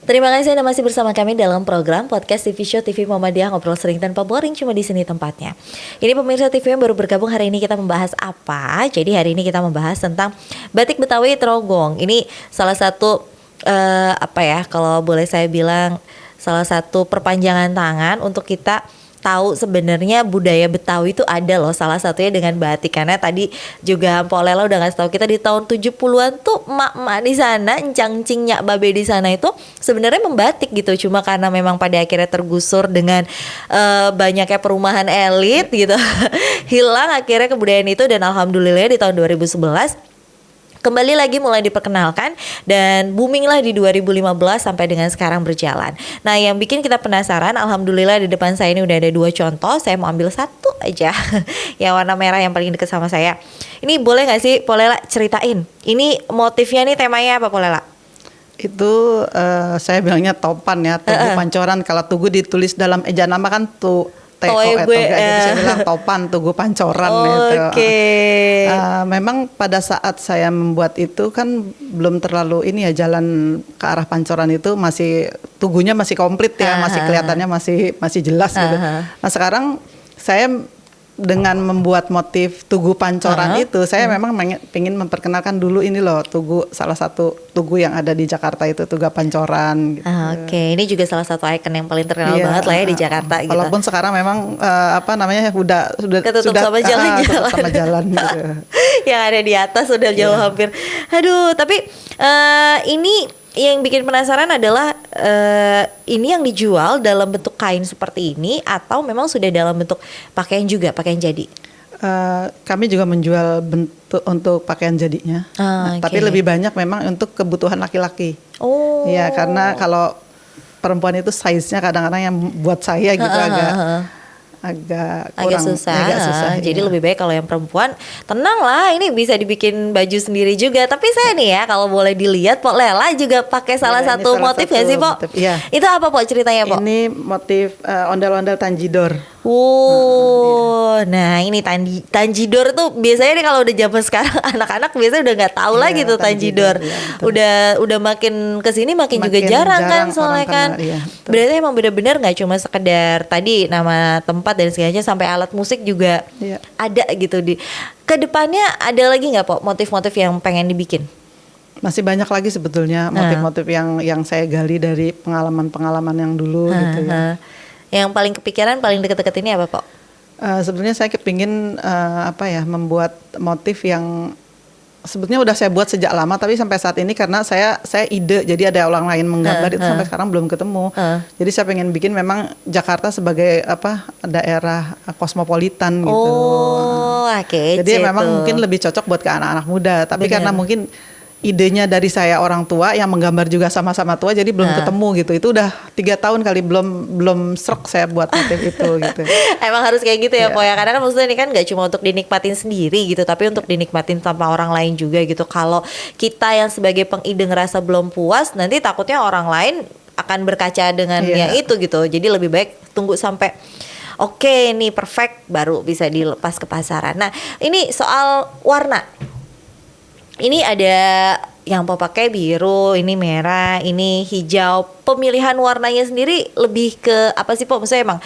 Terima kasih Anda masih bersama kami dalam program Podcast TV Show TV Muhammadiyah, ngobrol sering tanpa boring, cuma di sini tempatnya. Ini pemirsa TV yang baru bergabung, hari ini kita membahas apa? Jadi hari ini kita membahas tentang batik Betawi Trogong. Ini salah satu kalau boleh saya bilang salah satu perpanjangan tangan untuk kita tahu sebenarnya budaya Betawi itu ada loh, salah satunya dengan batik. Karena tadi juga Mpok Lela udah ngasih tahu kita di tahun 70-an tuh emak-emak di sana, encang-cing nyak babe di sana itu sebenarnya membatik gitu. Cuma karena memang pada akhirnya tergusur dengan banyaknya perumahan elit gitu. Hilang akhirnya kebudayaan itu, dan alhamdulillah di tahun 2011 kembali lagi mulai diperkenalkan dan booming lah di 2015 sampai dengan sekarang berjalan. Nah, yang bikin kita penasaran, alhamdulillah di depan saya ini udah ada 2 contoh. Saya mau ambil satu aja yang warna merah yang paling dekat sama saya. Ini boleh gak sih Polela ceritain, ini motifnya nih, temanya apa Polela? Itu saya bilangnya topan ya, tugu pancoran. Kalau tugu ditulis dalam ejaan nama kan saya bilang topan, tugu pancoran itu. Memang pada saat saya membuat itu kan belum terlalu ini ya, jalan ke arah pancoran itu masih tugunya masih komplit ya, masih kelihatannya masih jelas gitu. Nah, sekarang saya dengan membuat motif tugu pancoran itu, saya memang pengen memperkenalkan dulu ini loh, tugu, salah satu tugu yang ada di Jakarta itu, tugu pancoran gitu. Ini juga salah satu ikon yang paling terkenal banget lah ya di Jakarta gitu. Walaupun sekarang memang sudah ketutup sama jalan gitu. Yang ada di atas sudah jauh hampir. Aduh, tapi ini yang bikin penasaran adalah ini yang dijual dalam bentuk kain seperti ini atau memang sudah dalam bentuk pakaian juga, pakaian jadi? Kami juga menjual bentuk untuk pakaian jadinya, tapi lebih banyak memang untuk kebutuhan laki-laki. Ya, karena kalau perempuan itu size-nya kadang-kadang yang buat saya gitu agak susah. Jadi lebih baik kalau yang perempuan, tenang lah, ini bisa dibikin baju sendiri juga. Tapi saya nih ya, kalau boleh dilihat, Pok Lela juga pakai salah satu motif ya sih, Pok? Iya. Itu apa, Pok, ceritanya, Pok? Ini motif ondel-ondel Tanjidor. Nah ini Tanjidor tuh biasanya nih kalau udah zaman sekarang anak-anak biasanya udah nggak tahu lagi tuh Tanjidor. Udah makin kesini makin juga jarang kan soalnya kan. Berarti emang benar-benar nggak cuma sekedar tadi nama tempat dan segalanya, sampai alat musik juga ada gitu. Kedepannya ada lagi nggak, Pok, motif-motif yang pengen dibikin? Masih banyak lagi sebetulnya motif-motif yang saya gali dari pengalaman-pengalaman yang dulu gitu ya. Yang paling kepikiran, paling deket-deket ini apa, Pok? Sebenarnya saya kepingin membuat motif yang sebetulnya udah saya buat sejak lama, tapi sampai saat ini karena saya ide, jadi ada orang lain menggambar itu sampai sekarang belum ketemu. Jadi saya pengen bikin memang Jakarta sebagai daerah kosmopolitan gitu. Jadi memang mungkin lebih cocok buat ke anak-anak muda, tapi karena mungkin idenya dari saya orang tua yang menggambar juga sama-sama tua, jadi belum ketemu gitu. Itu udah 3 tahun kali belum srek saya buat motif itu gitu. Emang harus kayak gitu ya, Pok ya. Karena kan maksudnya ini kan gak cuma untuk dinikmatin sendiri gitu, tapi untuk dinikmatin sama orang lain juga gitu. Kalau kita yang sebagai pengide ngerasa belum puas, nanti takutnya orang lain akan berkaca dengan yang itu gitu. Jadi lebih baik tunggu sampai oke, nih perfect, baru bisa dilepas ke pasaran. Nah, ini soal warna. Ini ada yang Pok pakai biru, ini merah, ini hijau. Pemilihan warnanya sendiri lebih ke apa sih, Pok? Maksudnya emang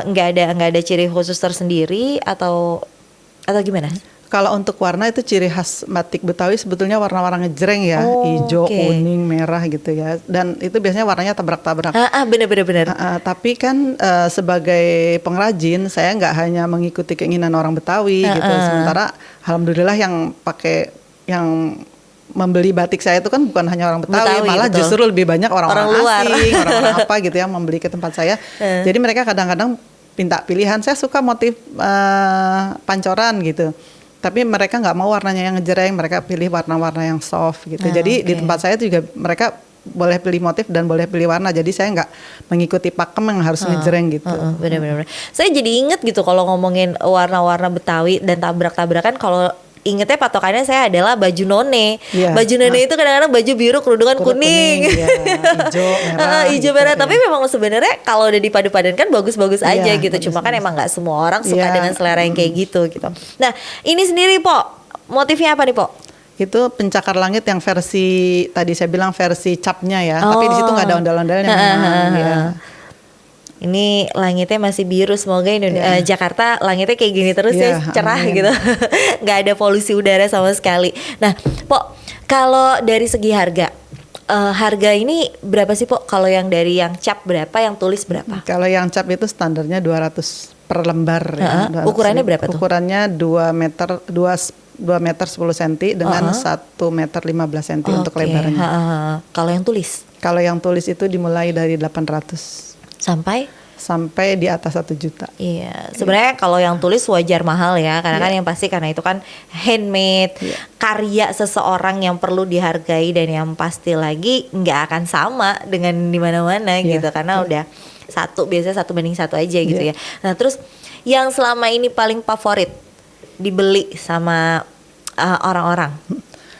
nggak ada ciri khusus tersendiri atau gimana? Kalau untuk warna itu ciri khas batik Betawi sebetulnya warna-warna ngejreng ya, hijau, kuning, merah gitu ya. Dan itu biasanya warnanya tabrak-tabrak. Bener. Tapi kan sebagai pengrajin saya nggak hanya mengikuti keinginan orang Betawi gitu. Sementara alhamdulillah yang membeli batik saya itu kan bukan hanya orang Betawi, malah betul. Justru lebih banyak orang-orang asing, orang-orang apa gitu yang membeli ke tempat saya. Jadi mereka kadang-kadang minta pilihan, saya suka motif pancoran gitu. Tapi mereka nggak mau warnanya yang ngejreng, mereka pilih warna-warna yang soft gitu. Jadi di tempat saya juga mereka boleh pilih motif dan boleh pilih warna. Jadi saya nggak mengikuti pakem yang harus ngejreng gitu. Benar-benar. Saya jadi inget gitu kalau ngomongin warna-warna Betawi dan tabrak-tabrakan, kalau ingetnya patokannya saya adalah baju none. Baju none itu kadang-kadang baju biru, kerudungan kuning. Hijau merah. Tapi memang sebenarnya kalau udah dipadu-padankan bagus-bagus aja gitu. Cuma kan emang nggak semua orang suka dengan selera yang kayak gitu. Nah, ini sendiri, Pok, motifnya apa nih, Pok? Itu pencakar langit yang versi tadi saya bilang versi capnya ya, tapi di situ nggak ada ondel-ondelnya memang. Ya. Ini langitnya masih biru, semoga Jakarta langitnya kayak gini terus ya, cerah gitu, nggak ada polusi udara sama sekali. Nah, Pok, kalau dari segi harga, harga ini berapa sih, Pok? Kalau yang dari yang cap berapa, yang tulis berapa? Kalau yang cap itu standarnya 200 per lembar. Ya, ukurannya berapa tuh? Ukurannya 2 meter 2 meter 10 cm dengan 1 meter 15 cm untuk lebarnya. Kalau yang tulis? Kalau yang tulis itu dimulai dari 800 sampai di atas 1 juta. Iya, sebenarnya kalau yang tulis wajar mahal ya, karena kan yang pasti karena itu kan handmade, karya seseorang yang perlu dihargai, dan yang pasti lagi nggak akan sama dengan di mana-mana gitu, karena udah biasanya 1:1 aja gitu ya. Nah, terus yang selama ini paling favorit dibeli sama orang-orang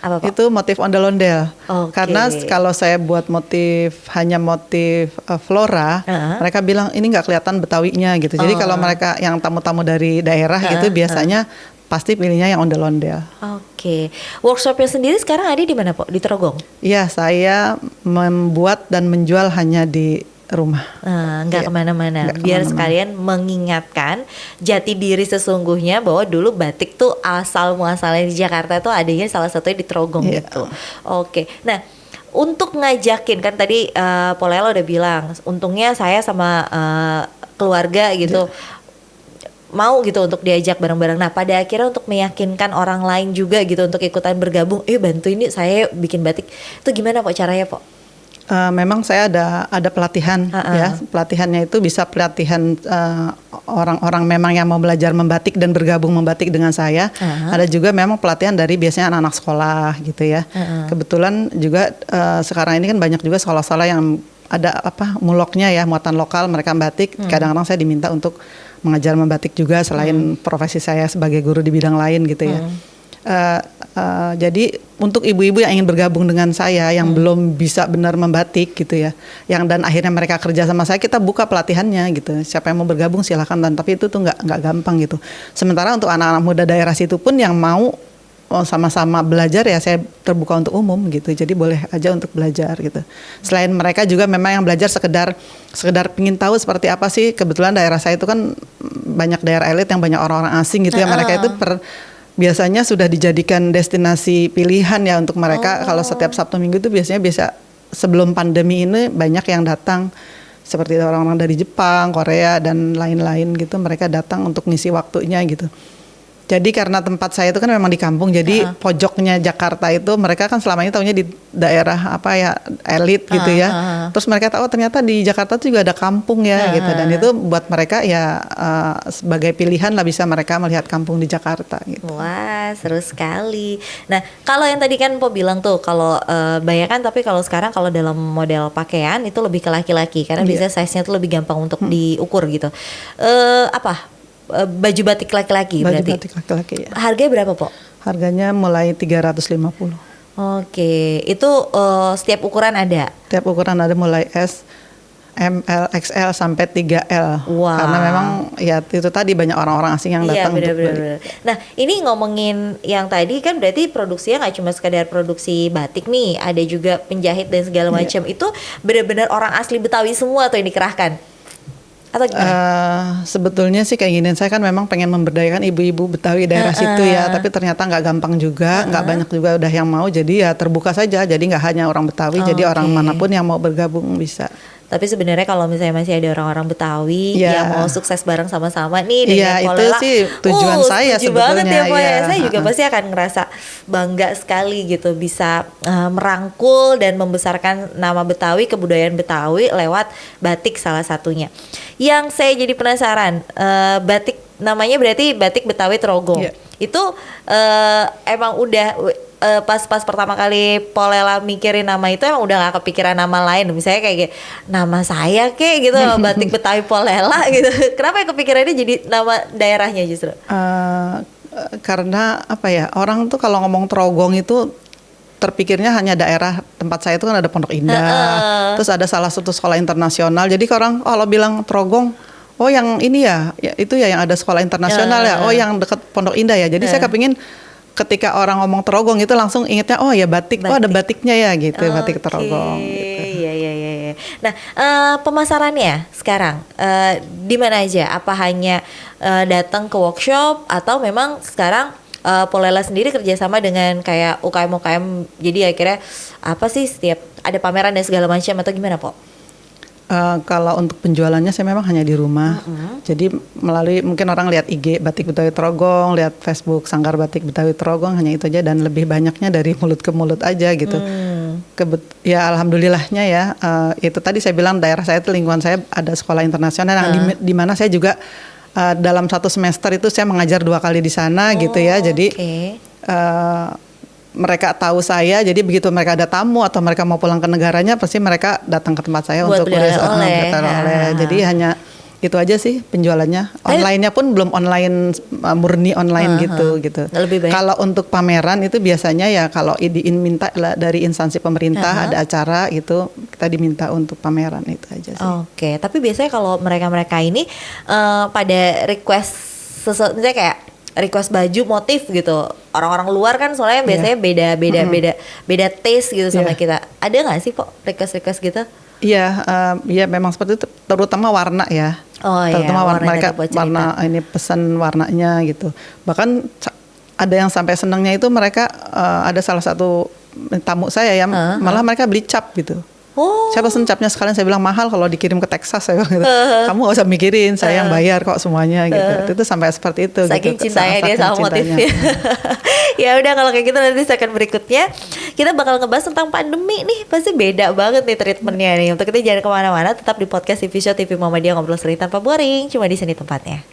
apa, Pak? Itu motif ondel-ondel. Karena kalau saya buat hanya motif flora, mereka bilang ini nggak kelihatan Betawinya gitu. Jadi kalau mereka yang tamu-tamu dari daerah gitu biasanya pasti pilihnya yang ondel-ondel. Workshopnya sendiri sekarang ada di mana, Pak? Di Trogong? Iya, saya membuat dan menjual hanya di rumah. Nggak kemana-mana. Biar sekalian mengingatkan jati diri sesungguhnya bahwa dulu batik tuh asal muasalnya di Jakarta tuh adanya salah satunya di Trogong gitu. Nah, untuk ngajakin kan tadi Polela udah bilang, untungnya saya sama keluarga gitu mau gitu untuk diajak bareng-bareng. Nah, pada akhirnya untuk meyakinkan orang lain juga gitu untuk ikutan bergabung, bantu ini saya bikin batik. Itu gimana, Pak, caranya, Pak? Memang saya ada pelatihan ya. Pelatihannya itu bisa pelatihan orang-orang memang yang mau belajar membatik dan bergabung membatik dengan saya. Ada juga memang pelatihan dari biasanya anak-anak sekolah gitu ya. Kebetulan juga sekarang ini kan banyak juga sekolah-sekolah yang ada muloknya ya, muatan lokal mereka batik. Kadang-kadang saya diminta untuk mengajar membatik juga selain profesi saya sebagai guru di bidang lain gitu ya. Jadi untuk ibu-ibu yang ingin bergabung dengan saya yang belum bisa benar membatik gitu ya, dan akhirnya mereka kerja sama saya, kita buka pelatihannya gitu. Siapa yang mau bergabung silahkan, tapi itu tuh nggak gampang gitu. Sementara untuk anak-anak muda daerah situ pun yang mau sama-sama belajar ya, saya terbuka untuk umum gitu. Jadi boleh aja untuk belajar gitu. Selain mereka juga memang yang belajar sekedar pingin tahu seperti apa sih. Kebetulan daerah saya itu kan banyak daerah elit yang banyak orang-orang asing gitu ya. Mereka itu biasanya sudah dijadikan destinasi pilihan ya untuk mereka. Kalau setiap Sabtu Minggu itu biasanya sebelum pandemi ini banyak yang datang, seperti orang-orang dari Jepang, Korea dan lain-lain gitu. Mereka datang untuk ngisi waktunya gitu. Jadi karena tempat saya itu kan memang di kampung, jadi pojoknya Jakarta itu mereka kan selama ini taunya di daerah elit gitu ya. Terus mereka tahu ternyata di Jakarta tuh juga ada kampung ya gitu, dan itu buat mereka ya sebagai pilihan lah, bisa mereka melihat kampung di Jakarta gitu. Wah, seru sekali. Nah, kalau yang tadi kan Po bilang tuh kalau bayakan, tapi kalau sekarang kalau dalam model pakaian itu lebih ke laki-laki karena biasanya size-nya tuh lebih gampang untuk diukur gitu. Baju batik laki-laki berarti? Baju batik laki-laki ya. Harganya berapa, Po? Harganya mulai 350. Itu setiap ukuran ada? Setiap ukuran ada, mulai S, M, L, XL sampai 3L. Karena memang ya itu tadi banyak orang-orang asing yang datang untuk beli. Nah, ini ngomongin yang tadi kan berarti produksinya nggak cuma sekedar produksi batik nih, ada juga penjahit dan segala macam. Itu benar-benar orang asli Betawi semua tuh yang dikerahkan? Atau sebetulnya sih keinginan saya kan memang pengen memberdayakan ibu-ibu Betawi daerah situ ya, tapi ternyata nggak gampang juga, nggak banyak juga udah yang mau, jadi ya terbuka saja, jadi nggak hanya orang Betawi, jadi orang manapun yang mau bergabung bisa. Tapi sebenarnya kalau misalnya masih ada orang-orang Betawi yang mau sukses bareng sama-sama nih dengan Polela, itu sih tujuan saya sebetulnya. Banget ya, Po, ya. Saya juga pasti akan ngerasa bangga sekali gitu bisa merangkul dan membesarkan nama Betawi, kebudayaan Betawi lewat batik salah satunya. Yang saya jadi penasaran, batik namanya berarti batik Betawi Trogong. Itu emang udah pas pertama kali Polela mikirin nama itu emang udah gak kepikiran nama lain, misalnya kayak nama saya kayak gitu, batik Betawi Polela gitu. Kenapa yang kepikirannya jadi nama daerahnya justru? Karena orang tuh kalau ngomong Trogong itu terpikirnya hanya daerah tempat saya itu kan ada Pondok Indah, terus ada salah satu sekolah internasional. Jadi orang kalau bilang Trogong, oh yang ini ya itu ya yang ada sekolah internasional ya, oh yang dekat Pondok Indah ya. Jadi saya kepingin ketika orang ngomong Trogong itu langsung ingetnya oh ya batik. Oh ada batiknya ya gitu, batik Trogong. Gitu. Iya. Nah, pemasarannya sekarang di mana aja? Apa hanya datang ke workshop atau memang sekarang Polela sendiri kerjasama dengan kayak UKM, jadi akhirnya apa sih setiap ada pameran dan segala macam atau gimana, Po? Kalau untuk penjualannya saya memang hanya di rumah. Jadi melalui mungkin orang lihat IG Batik Betawi Trogong, lihat Facebook Sanggar Batik Betawi Trogong, hanya itu aja dan lebih banyaknya dari mulut ke mulut aja gitu. Ya alhamdulillahnya ya itu tadi saya bilang daerah saya itu lingkungan saya ada sekolah internasional yang di mana saya juga dalam satu semester itu saya mengajar 2 kali di sana gitu ya. Jadi mereka tahu saya, jadi begitu mereka ada tamu atau mereka mau pulang ke negaranya, pasti mereka datang ke tempat saya buat untuk kuliah oleh. Jadi hanya itu aja sih penjualannya. Online-nya pun belum online murni online gitu. Lebih baik. Kalau untuk pameran itu biasanya ya kalau minta dari instansi pemerintah ada acara gitu, kita diminta untuk pameran itu aja sih. Oke, tapi biasanya kalau mereka ini pada request sesuatu, misalnya kayak request baju motif gitu. Orang-orang luar kan soalnya biasanya beda taste gitu sama kita. Ada nggak sih kok request gitu? Iya, memang seperti itu. Terutama warna ya. Terutama warna ini pesan warnanya gitu. Bahkan ada yang sampai senangnya itu mereka ada salah satu tamu saya ya, malah mereka beli cap gitu. Saya pesen capnya sekalian, saya bilang mahal kalau dikirim ke Texas, saya bilang gitu. Kamu gak usah mikirin, saya yang bayar kok semuanya gitu. Itu sampai seperti itu. Saking gitu. cintanya dia sama motifnya. Ya udah kalau kayak gitu nanti segmen berikutnya kita bakal ngebahas tentang pandemi nih. Pasti beda banget nih treatmentnya nih. Untuk itu jangan kemana-mana, tetap di podcast TV Show TV Muhammadiyah, ngobrol sering tanpa boring. Cuma di sini tempatnya.